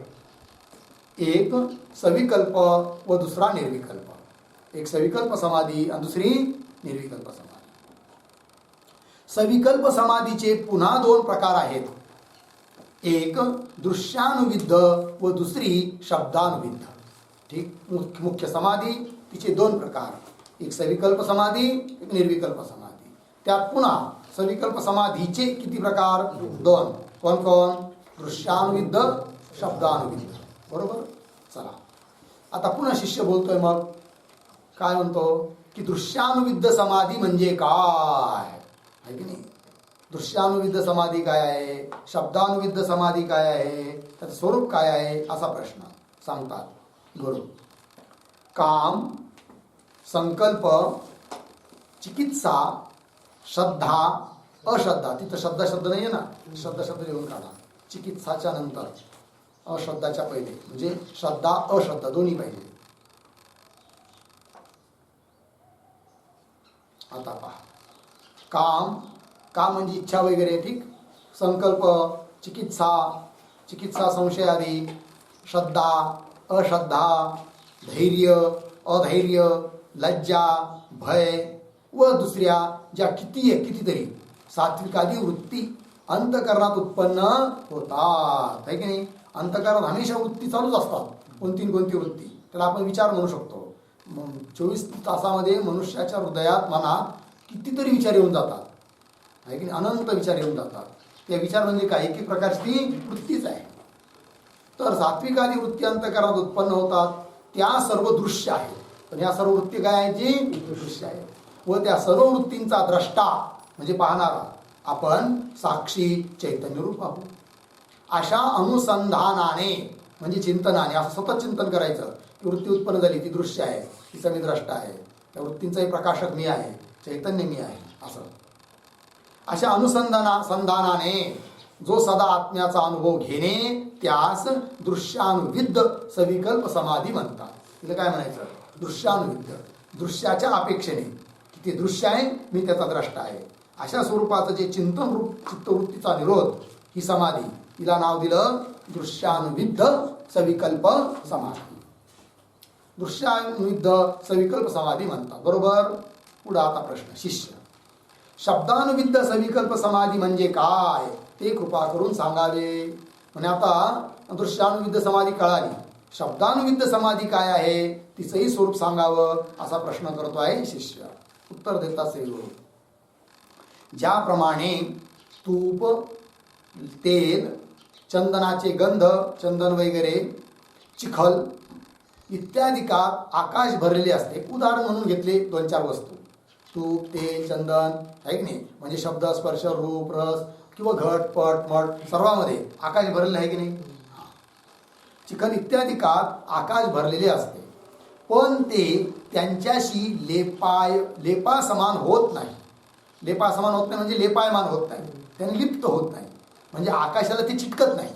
एक सविकल्प व दुसरा निर्विकल्प. एक सविकल्प समाधी आणि दुसरी निर्विकल्प समाधी. सविकल्प समाधीचे पुन्हा दोन प्रकार आहेत. एक दृश्यानुविद्ध व दुसरी शब्दानुविद्ध. ठीक, मुख्य समाधी तिचे दोन प्रकार. एक सविकल्प समाधी, एक निर्विकल्प समाधी. त्यात पुन्हा सविकल्प समाधीचे किती प्रकार? दोन. कोण कोण? दृश्यानुविद्ध, शब्दानुविद्ध. बरोबर. चला आता पुन्हा शिष्य बोलतोय. मग काय म्हणतो की दृश्यानुविद्ध समाधी म्हणजे काय आहे की नाही? दृश्यानुविद्ध समाधी काय आहे, शब्दानुविद्ध समाधी काय आहे, त्याचं स्वरूप काय आहे, असा प्रश्न सांगतात गुरु. काम, संकल्प, चिकित्सा, श्रद्धा, अश्रद्धा. तिथं श्रद्धा शब्द नाही आहे ना, श्रद्धा शब्द लिहून काढा. चिकित्साच्या नंतर अश्रद्धाच्या पहिले, म्हणजे श्रद्धा अश्रद्धा दोन्ही पाहिजे. आता पहा, काम, काम म्हणजे इच्छा वगैरे. ठीक. संकल्प, चिकित्सा, चिकित्सा संशय आदी. श्रद्धा, अश्रद्धा, धैर्य, अधैर्य, लज्जा, भय व दुसऱ्या ज्या कितीतरी सात्विकादी वृत्ती अंतकरणात उत्पन्न होतात. आहे की नाही? अंतकरणात हमेशा वृत्ती चालूच असतात. कोणती वृत्ती, त्याला आपण विचार म्हणू शकतो. 24 तासामध्ये मनुष्याच्या हृदयात, मनात कितीतरी विचार येऊन जातात. आहे की नाही? अनंत विचार येऊन जातात. त्या विचार म्हणजे काय? एक प्रकारची ती वृत्तीच आहे. तर सात्विकादी वृत्ती अंतकरणात उत्पन्न होतात. त्या सर्व दृश्य आहेत. पण या सर्व वृत्ती काय आहेत? जी दृश्य आहेत. व त्या सर्व वृत्तींचा द्रष्टा म्हणजे पाहणारा आपण साक्षी चैतन्य रूप आहोत. अशा अनुसंधानाने म्हणजे चिंतनाने, असं सतत चिंतन करायचं की वृत्ती उत्पन्न झाली, ती दृश्य आहे, तिचा मी द्रष्टा आहे, त्या वृत्तींचाही प्रकाशक मी आहे, चैतन्य मी आहे. असं अशा अनुसंधानाने जो सदा आत्म्याचा अनुभव घेणे त्यास दृश्यानुविद्ध सविकल्प समाधी म्हणतात. तिला काय म्हणायचं? दृश्यानुविद्ध. दृश्याच्या अपेक्षेने की ते दृश्य आहे, मी त्याचा द्रष्टा आहे, अशा स्वरूपाचं जे चिंतन रूप चित्तवृत्तीचा निरोध, ही समाधी, तिला नाव दिलं दृश्यानुविद्ध सविकल्प समाधी. दृश्यानुविद्ध सविकल्प समाधी म्हणतात. बरोबर. पुढे आता प्रश्न. शिष्य, शब्दानुविद्ध सविकल्प समाधी म्हणजे काय ते कृपा करून सांगावे. म्हणजे आता दृश्यानुविद्ध समाधी कळाली, शब्दानुविद्ध समाधी काय आहे तिचंही स्वरूप सांगावं असा प्रश्न करतो आहे शिष्य. उत्तर देता गुरु. ज्याप्रमाणे तूप, तेल, चंदनाचे गंध, चंदन वगैरे, चिखल इत्यादिकात आकाश भरलेले असते. उदाहरण म्हणून घेतले 2-4 वस्तू, तूप, तेल, चंदन. आहे की नाही? म्हणजे शब्द, स्पर्श, रूप, रस किंवा घट, पट, मठ सर्वांमध्ये आकाश भरलेले आहे की नाही? चिखल इत्यादिकात आकाश भरलेले असते. पण ते त्यांच्याशी लेपासमान होत नाही. लेपासमान होत नाही म्हणजे लेपायमान होत नाही, त्याने लिप्त होत नाही. म्हणजे आकाशाला ते चिटकत नाही.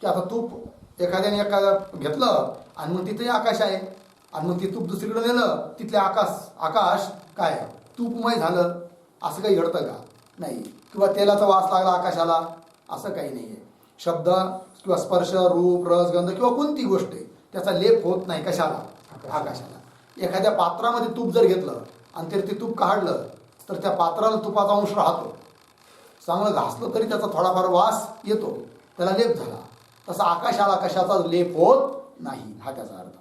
की आता तूप एखाद्याने घेतलं आणि मग तिथे आकाश आहे, आणि मग ते तूप दुसरीकडे नेलं, तिथले आकाश काय तूपमय झालं, असं काही घडतं का? नाही. किंवा तेलाचा वास लागला आकाशाला, असं काही नाही आहे. शब्द किंवा स्पर्श, रूप, रस, गंध किंवा कोणती गोष्ट आहे त्याचा लेप होत नाही. कशाला? आकाशाला. एखाद्या पात्रामध्ये तूप जर घेतलं आणि ते तूप काढलं तर त्या पात्राला तुपाचा अंश राहतो. चांगलं घासलं तरी त्याचा थोडाफार वास येतो, त्याला लेप झाला. तसा आकाशाला कशाचा लेप होत नाही, हा त्याचा अर्थ.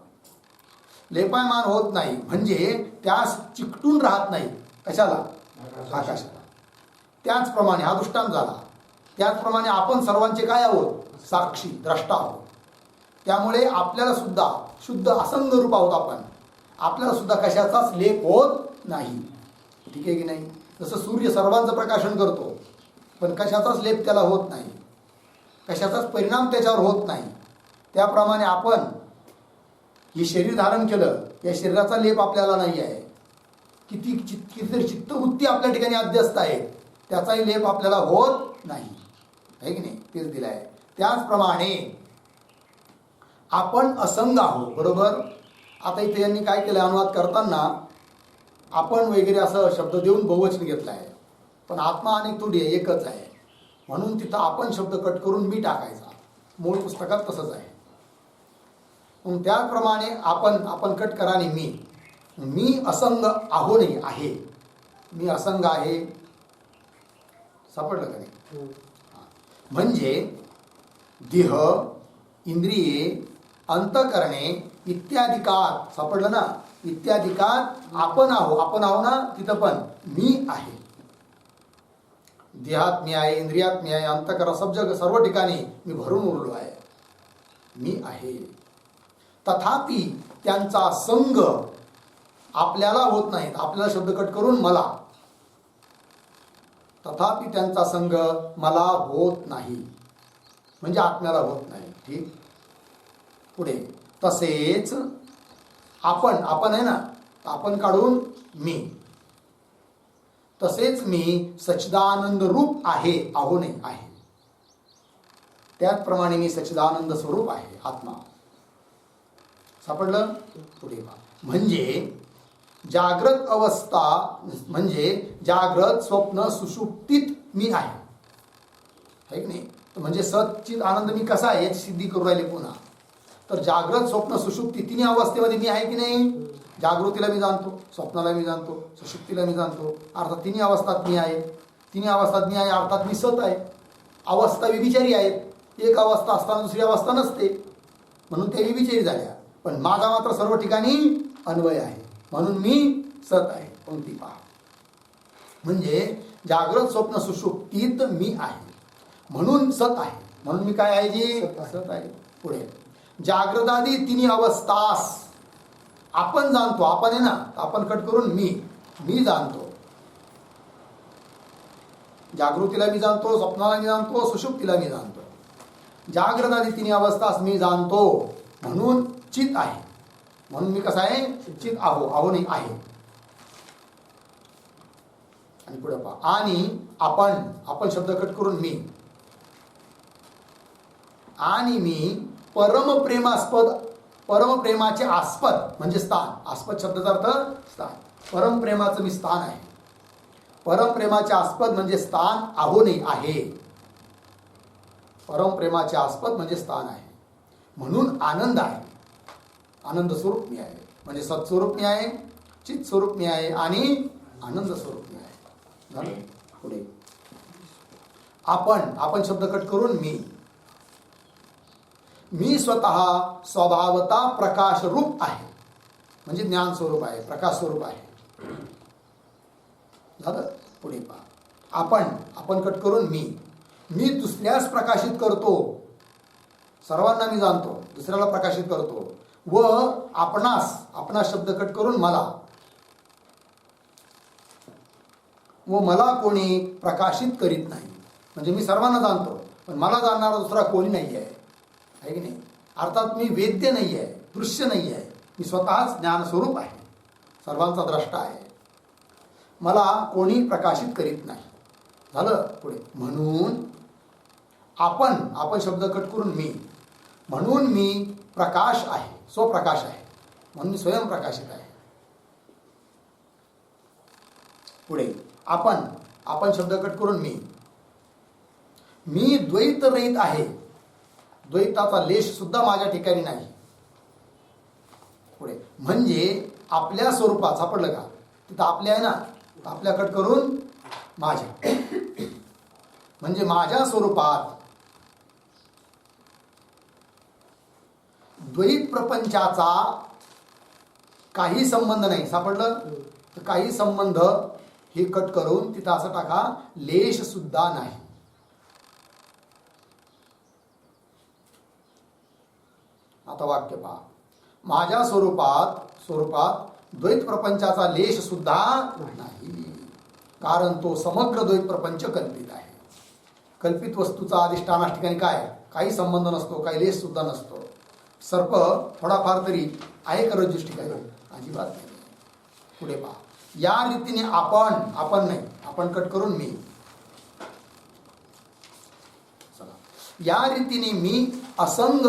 लेपायमान होत नाही म्हणजे त्यास चिकटून राहत नाही. कशाला? आकाशाला. त्याचप्रमाणे हा दृष्टांत झाला. त्याचप्रमाणे आपण सर्वांचे काय आहोत? साक्षी, द्रष्टा आहोत. त्यामुळे आपल्याला सुद्धा शुद्ध असंग रूप आहोत आपण. आपल्याला सुद्धा कशाचाच लेप होत नाही. ठीक आहे की नाही? जसं सूर्य सर्वांचं प्रकाशन करतो पण कशाचाच लेप त्याला होत नाही, कशाचाच परिणाम त्याच्यावर होत नाही. त्याप्रमाणे आपण हे शरीर धारण केलं, या शरीराचा लेप आपल्याला नाही आहे. कितीतरी चित्तवृत्ती आपल्या ठिकाणी अध्यस्त आहे, त्याचाही लेप आपल्याला होत नाही. आहे की नाही? तेच दिलं आहे. त्याचप्रमाणे आपण असंग आहोत. बरोबर. आता इथे यांनी काय केलं, अनुवाद करताना आपण वगैरे असं शब्द देऊन बहुवचन घेतलं आहे, पण आत्मा अनेक थोडी आहे, एकच आहे. म्हणून तिथं आपण शब्द कट करून मी टाकायचा. मूळ पुस्तकात तसंच आहे. मग त्याप्रमाणे आपण कट करा आणि मी असंग आहो नाही आहे. मी असंग आहे. सापडलं का नाही? म्हणजे देह, इंद्रिये, अंतःकरणे इत्यादिकात, सापडलं ना? इत्यादिकात आपण आहो ना, तिथं पण मी आहे. देहात मी आहे, इंद्रियात मी आहे, अंतःकरण सर्व ठिकाणी मी भरून उरलो आहे. मी आहे. तथापि त्यांचा संग आपल्याला होत नाही. आपल्याला शब्द कट करून मला. तथापि त्यांचा संग मला होत नाही, म्हणजे आत्म्याला होत नाही. ठीक. पुढे तसेच आपण आहे ना, आपण काढून मी. तसेच मी सच्चिदानंद रूप आहे, आहो नाही आहे. त्याचप्रमाणे मी सच्चिदानंद स्वरूप आहे, आत्मा. सापडलं? पुढे पहा. म्हणजे जागृत अवस्था, म्हणजे जागृत, स्वप्न, सुषुप्तीत मी आहे की नाही? म्हणजे सच्चिद आनंद मी कसा आहे याची सिद्धी करू राहिले पुन्हा. तर जागृत, स्वप्न, सुषुप्ती तिन्ही अवस्थेमध्ये मी आहे की नाही? जागृतीला मी जाणतो, स्वप्नाला मी जाणतो, सुषुप्तीला मी जाणतो. अर्थात तिन्ही अवस्थात मी आहे. तिन्ही अवस्थात मी आहे अर्थात मी सत आहे. अवस्था विविचारी आहेत. एक अवस्था असताना दुसरी अवस्था नसते, म्हणून ते विविचारी झाल्या. पण माझा मात्र सर्व ठिकाणी अन्वय आहे, म्हणून मी सत आहे. पंक्ती पहा. म्हणजे जागृत, स्वप्न, सुषुप्तीत मी आहे, म्हणून सत आहे. म्हणून मी काय आहे जी? सत आहे. पुढे जागृतादी तिन्ही अवस्थास आपण जाणतो. आपण आहे ना, आपण कट करून मी जाणतो. जागृतीला मी जाणतो, स्वप्नाला मी जाणतो, सुषुप्तीला मी जाणतो. जागृतादी तिन्ही अवस्थास मी जाणतो, म्हणून चित आहे. म्हणून मी कसा आहे? चित आहो नाही आहे. आणि पुढे पहा. आणि आपण शब्द कट करून मी. आणि मी परमप्रेमाचे आस्पद म्हणजे स्थान. आस्पद शब्दाचा अर्थ स्थान. परमप्रेमाचं मी स्थान आहे. परमप्रेमाचे आस्पद म्हणजे स्थान आहो नाही आहे. परमप्रेमाचे आस्पद म्हणजे स्थान आहे, म्हणून आनंद आहे. आनंद स्वरूप मी आहे. म्हणजे सत्स्वरूप मी आहे, चित स्वरूप मी आहे आणि आनंद स्वरूप मी आहे. झालं? पुढे आपण शब्द कट करून मी स्वतः स्वभावता प्रकाश रूप आहे, म्हणजे ज्ञान स्वरूप आहे, प्रकाश स्वरूप आहे. झालं? पुढे पहा. आपण कट करून मी दुसऱ्यास प्रकाशित करतो. सर्वांना मी जाणतो, दुसऱ्याला प्रकाशित करतो. व आपणास शब्द कट करून मला कोणी प्रकाशित करीत नाही. म्हणजे मी सर्वांना जाणतो, पण मला जाणणारा दुसरा कोणी नाही आहे की नाही? अर्थात मी वेद्य नाही आहे, दृश्य नाही आहे. मी स्वतःच ज्ञानस्वरूप आहे, सर्वांचा द्रष्टा आहे. मला कोणी प्रकाशित करीत नाही. झालं? पुढे म्हणून आपण शब्द कट करून म्हणून मी प्रकाश आहे, स्वप्रकाश आहे, म्हणून मी स्वयंप्रकाशित आहे. पुढे आपण शब्द कट करून मी द्वैत रहित आहे. द्वैताचा लेश सुद्धा माझ्या ठिकाणी नाही. पुढे म्हणजे आपल्या स्वरूपात. सापडलं का? तिथं आपल्या आहे ना, आपल्या कट करून माझ्या. म्हणजे माझ्या स्वरूपात द्वैत प्रपंचाचा काही संबंध नाही. सापडलं? तर काही संबंध हे कट करून तिथं असं टाका, लेश सुद्धा नाही. आता वाक्य पहा. माझ्या स्वरूपात द्वैत प्रपंचाचा लेश सुद्धा नाही, कारण तो समग्र द्वैत प्रपंच कल्पित आहे. कल्पित वस्तूचा अधिष्ठाना ठिकाणी काय? काही संबंध नसतो, काही लेश सुद्धा नसतो. सर्प थोडाफार तरी आहे का रज्जूस ठिकाणी? अजिबात नाही. पुढे पहा. या रीतीने आपण नाही, आपण कट करून मी. या रीतीने मी असंग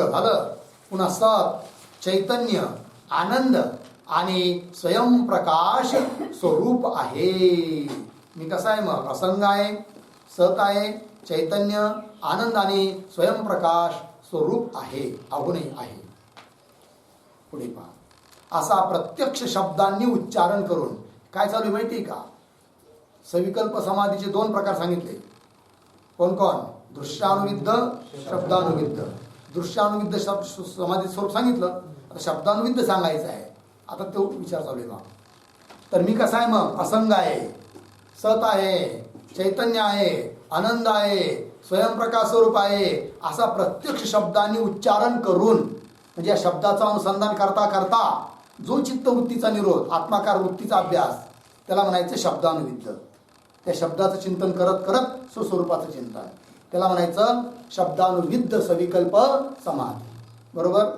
झालं. पुन्हा सत, चैतन्य, आनंद आणि स्वयंप्रकाश स्वरूप आहे. मी कसा आहे मग? असंग आहे, सत आहे, चैतन्य, आनंदाने स्वयंप्रकाश स्वरूप आहे, अगुणही आहे. पुढे पहा, असा प्रत्यक्ष शब्दांनी उच्चारण करून काय चालू आहे माहिती आहे का? सविकल्प समाधीचे 2 प्रकार सांगितले. कोण कोण? दृश्यानुविद्ध, शब्दानुविद्ध. दृश्यानुविद्ध समाधी स्वरूप सांगितलं, आता शब्दानुविद्ध सांगायचं आहे. आता तो विचार चालू आहे. तर मी कसा आहे मग? असंग आहे, सत आहे, चैतन्य आहे, आनंद आहे, स्वयंप्रकाश स्वरूप आहे. असा प्रत्यक्ष शब्दांनी उच्चारण करून, म्हणजे या शब्दाचं अनुसंधान करता करता जो चित्तवृत्तीचा निरोध, आत्माकार वृत्तीचा अभ्यास, त्याला म्हणायचं शब्दानुविद्ध. त्या शब्दाचं चिंतन करत करत स्वस्वरूपाचं चिंतन, त्याला म्हणायचं शब्दानुविद्ध सविकल्प समाधी. बरोबर?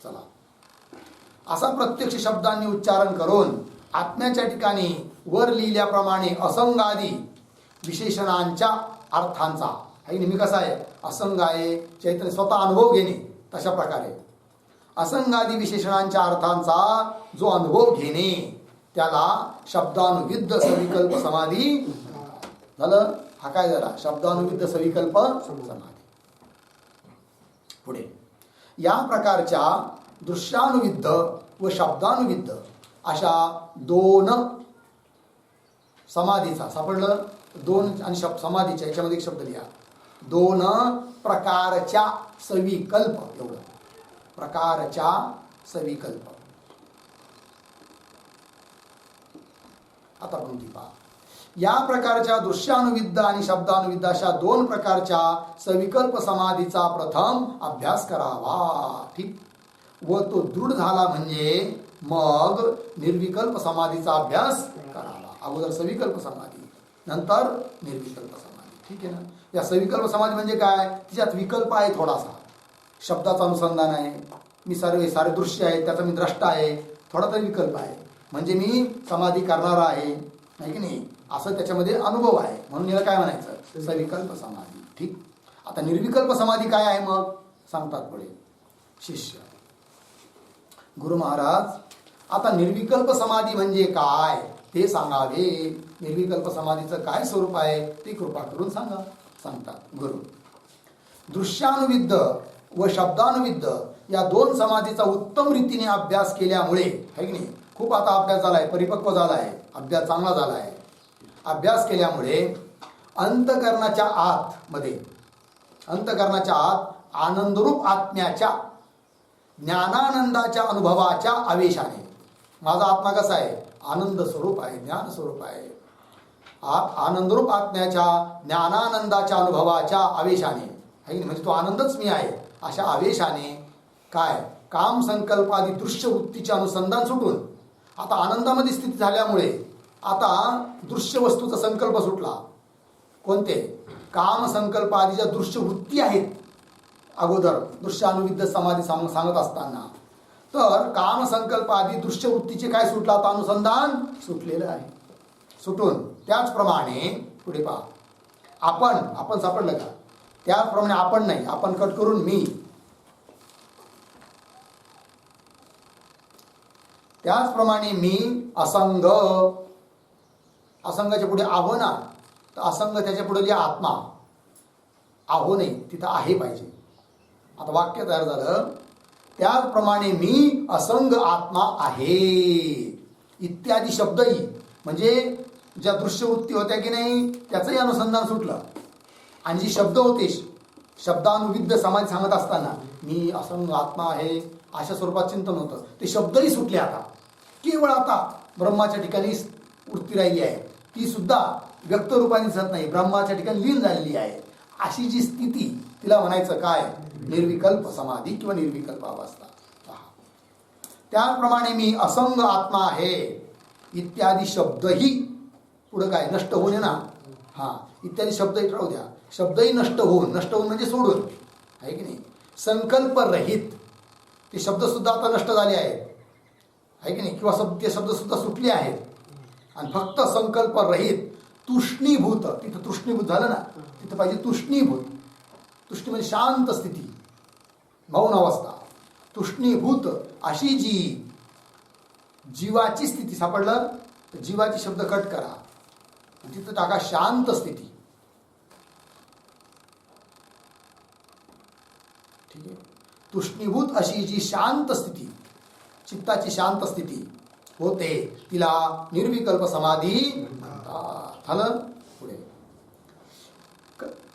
चला, असा प्रत्यक्ष शब्दांनी उच्चारण करून आत्म्याच्या ठिकाणी वर लिहिल्याप्रमाणे असंगादी विशेषणांच्या अर्थांचा, हे नेहमी कसा आहे? असंग आहे, चैतन्य, स्वतः अनुभव घेणे, तशा प्रकारे असंगादी विशेषणांच्या अर्थांचा जो अनुभव घेणे, त्याला शब्दानुविद्ध सविकल्प समाधी झालं. हा काय झाला? शब्दानुविद्ध सविकल्प समाधी. पुढे, या प्रकारच्या दृश्यानुविद्ध व शब्दानुविद्ध अशा 2 समाधीचा, सापडलं 2 आणि समाधीच्या याच्यामध्ये एक शब्द लिहा, 2 प्रकारच्या सविकल्प, एवढं, प्रकारच्या सविकल्प. आता पंक्ती पहा, या प्रकारच्या दृश्यानुविद्ध आणि शब्दानुविद्ध अशा 2 प्रकारच्या सविकल्प समाधीचा प्रथम अभ्यास करावा. ठीक. व तो दृढ झाला म्हणजे मग निर्विकल्प समाधीचा अभ्यास करावा. अगोदर सविकल्प समाधी, नंतर निर्विकल्प समाधी. ठीक आहे ना? या सविकल्प समाधी म्हणजे काय? तिच्यात विकल्प आहे थोडासा, शब्दाचं अनुसंधान आहे, मी सारे दृश्य आहे, त्याचा मी द्रष्टा आहे, थोडा तरी विकल्प आहे, म्हणजे मी समाधी करणारा आहे, नाही की नाही, असं त्याच्यामध्ये अनुभव आहे, म्हणून याला काय म्हणायचं? सविकल्प समाधी. ठीक. आता निर्विकल्प समाधी काय आहे मग? सांगतात पुढे शिष्य. गुरु महाराज, आता निर्विकल्प समाधी म्हणजे काय ते सांगावे. निर्विकल्प समाधीचं काय स्वरूप आहे ते कृपा करून सांगा. सांगतात गुरु, दृश्यानुविद्ध व शब्दानुविद्ध या 2 समाधीचा उत्तम रीतीने अभ्यास केल्यामुळे, है की नाही, खूप आता अभ्यास झालाय, परिपक्व झालाय, अभ्यास चांगला झालाय, अभ्यास केल्यामुळे अंतकरणाच्या आत आनंदरूप आत्म्याच्या ज्ञानानंदाच्या अनुभवाच्या आवेशाने, माझा आत्मा कसा आहे? आनंद स्वरूप आहे, ज्ञान स्वरूप आहे. आनंदरूप आत्म्याच्या ज्ञानानंदाच्या अनुभवाच्या आवेशाने, म्हणजे तो आनंदच मी आहे, अशा आवेशाने काय? काम संकल्पादी दृश्य वृत्तीचे अनुसंधान सुटून आता आनंदामध्ये स्थिती झाल्यामुळे आता दृश्य वस्तूचा संकल्प सुटला. कोणते? काम संकल्प आदीच्या दृश्य वृत्ती आहेत अगोदर दृश्यानुविद्ध समाधी सांगत असताना, तर काम संकल्प आदी दृश्य वृत्तीचे काय सुटला? आता अनुसंधान सुटलेलं आहे. सुटून त्याचप्रमाणे पुढे पहा, आपण सापडलं का? त्याचप्रमाणे आपण नाही, आपण कट करून मी, त्याचप्रमाणे मी असंग, असंगाच्या पुढे आहो ना, तर असंग त्याच्या पुढे लिहा आत्मा, आहो नाही, तिथं आहे पाहिजे. आता वाक्य तयार झालं, त्याचप्रमाणे मी असंग आत्मा आहे इत्यादी शब्दही, म्हणजे ज्या दृश्यवृत्ती होत्या की नाही त्याचंही अनुसंधान सुटलं, आणि जी शब्द होते शब्दानुविद्ध समाधी सांगत असताना मी असंग आत्मा आहे अशा स्वरूपात चिंतन होतं, ते शब्दही सुटले. आता केवळ आता ब्रह्माच्या ठिकाणी वृत्ती राहिली आहे, ती सुद्धा व्यक्त रूपाने दिसत नाही, ब्रह्माच्या ठिकाणी लीन झालेली आहे. अशी जी स्थिती, तिला म्हणायचं काय? निर्विकल्प समाधी किंवा निर्विकल्प अवस्था. त्याप्रमाणे मी असंग आत्मा आहे इत्यादी शब्दही पुढे काय? नष्ट होणे ना, हा, इत्यादी शब्दही राहू द्या, शब्दही नष्ट होऊन म्हणजे सोडून, आहे की नाही, संकल्प रहित ते शब्द सुद्धा आता नष्ट झाले आहेत, आहे की नाही, किंवा ते शब्द सुद्धा सुटले आहेत, आणि फक्त संकल्प रहित तुष्णीभूत, तिथं तुष्णीभूत झालं ना, तिथं पाहिजे तुष्णीभूत. तुष्णी म्हणजे शांत स्थिती, मौन अवस्था. तुष्णीभूत अशी जी जीवाची स्थिती सापडलं, जीवाची शब्द कट करा, तिथं टाका शांत स्थिती. तुष्णीभूत अशी जी शांत स्थिती, चित्ताची शांत स्थिती होते तिला निर्विकल्प समाधी म्हणतात. झालं. पुढे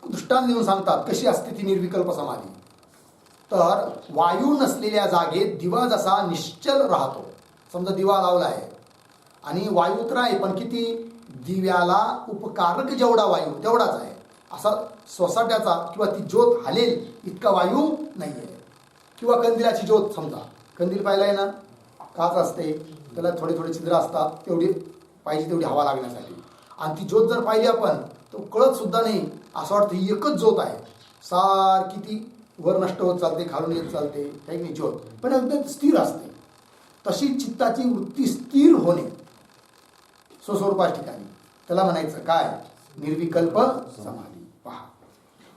दृष्टांत देऊन सांगतात कशी असते ती निर्विकल्प समाधी. तर वायू नसलेल्या जागेत दिवा जसा निश्चल राहतो. समजा दिवा लावला आहे आणि वायू तर आहे, पण किती, दिव्याला उपकारक जेवढा वायू तेवढाच आहे. असा सोसाट्याचा किंवा ती ज्योत हालेल इतका वायू नाही आहे. किंवा कंदिलाची ज्योत, समजा कंदील पाहिला आहे ना, काच असते, त्याला थोडे थोडे छिद्र असतात, तेवढी पाहिजे तेवढी हवा लागण्यासाठी. आणि ती ज्योत जर पाहिली आपण तो कळत सुद्धा नाही, असं वाटतं ही एकच ज्योत आहे, सारखी ती वर नष्ट होत चालते, खालून येत चालते, काही नाही ज्योत, पण एकदम स्थिर असते. तशी चित्ताची वृत्ती स्थिर होणे स्वस्वरूपाच्या ठिकाणी, त्याला म्हणायचं काय, निर्विकल्प समाधी. पहा,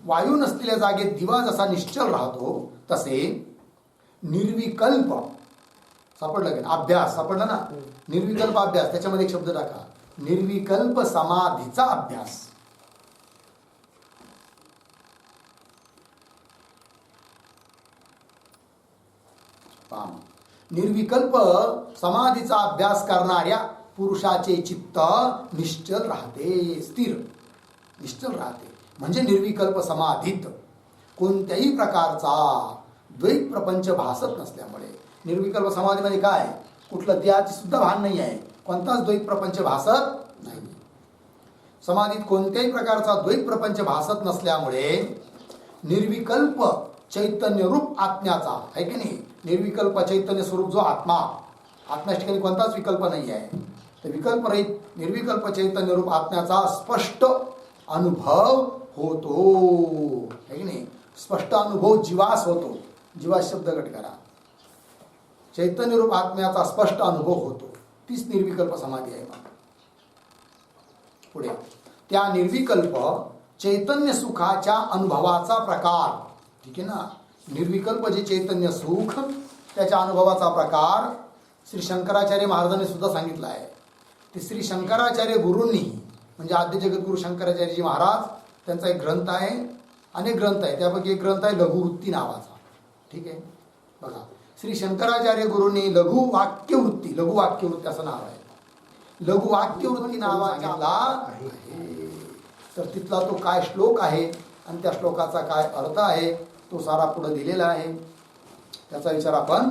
वायू नसलेल्या जागेत दिवा जसा निश्चल राहतो तसे निर्विकल्प, सापडलं की अभ्यास सापडला ना, निर्विकल्प अभ्यास, त्याच्यामध्ये एक शब्द टाका, निर्विकल्प समाधीचा अभ्यास. निर्विकल्प समाधीचा अभ्यास करणाऱ्या पुरुषाचे चित्त निश्चल राहते, स्थिर निश्चल राहते. म्हणजे निर्विकल्प समाधीत कोणत्याही प्रकारचा द्वैत प्रपंच भासत नसल्यामुळे, निर्विकल्प समाधीमध्ये काय, कुठलं त्याची सुद्धा भान नाही आहे, कोणताच द्वैत प्रपंच भासत नाही. समाधीत कोणत्याही प्रकारचा द्वैत प्रपंच भासत नसल्यामुळे निर्विकल्प चैतन्य रूप आत्म्याचा, आहे की नाही, निर्विकल्प चैतन्य स्वरूप जो आत्मा, आत्म्याच्या ठिकाणी कोणताच विकल्प नाही आहे, तर विकल्परहित निर्विकल्प चैतन्य रूप आत्म्याचा स्पष्ट अनुभव होतो, आहे की नाही. स्पष्ट अनुभव जीवास होतो, जीवास शब्द गट करा, चैतन्य रूप आत्म्याचा स्पष्ट अनुभव होतो, तीच निर्विकल्प समाधी आहे. पुढे त्या निर्विकल्प चैतन्य सुखाच्या अनुभवाचा प्रकार, ठीक आहे ना, निर्विकल्प जे चैतन्य सुख त्याच्या अनुभवाचा प्रकार श्री शंकराचार्य महाराजांनी सुद्धा सांगितला आहे. ते श्री शंकराचार्य गुरूंनी, म्हणजे आद्य जगद्गुरु शंकराचार्यजी महाराज, त्यांचा एक ग्रंथ आहे, अनेक ग्रंथ आहे, त्यापैकी एक ग्रंथ आहे लघुवृत्ती नावाचा, ठीक आहे. बघा, श्री शंकराचार्य गुरूंनी लघुवाक्यवृत्ती, लघुवाक्यवृत्ती असं नाव आहे, लघुवाक्यवृत्ती नावाचा आहे. तर तिथला तो काय श्लोक आहे आणि त्या श्लोकाचा काय अर्थ आहे तो सारा पुढे दिलेला आहे, त्याचा विचार आपण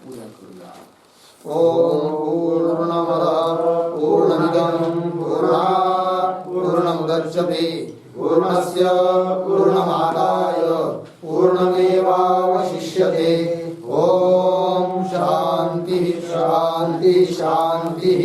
उद्या करूया. ओम पूर्णमद पूर्णमिदं पूर्णात् पूर्णमुदच्यते पूर्णस्य पूर्णमादाय पूर्णमेवावशिष्यते. ओम शांति शांति शांति.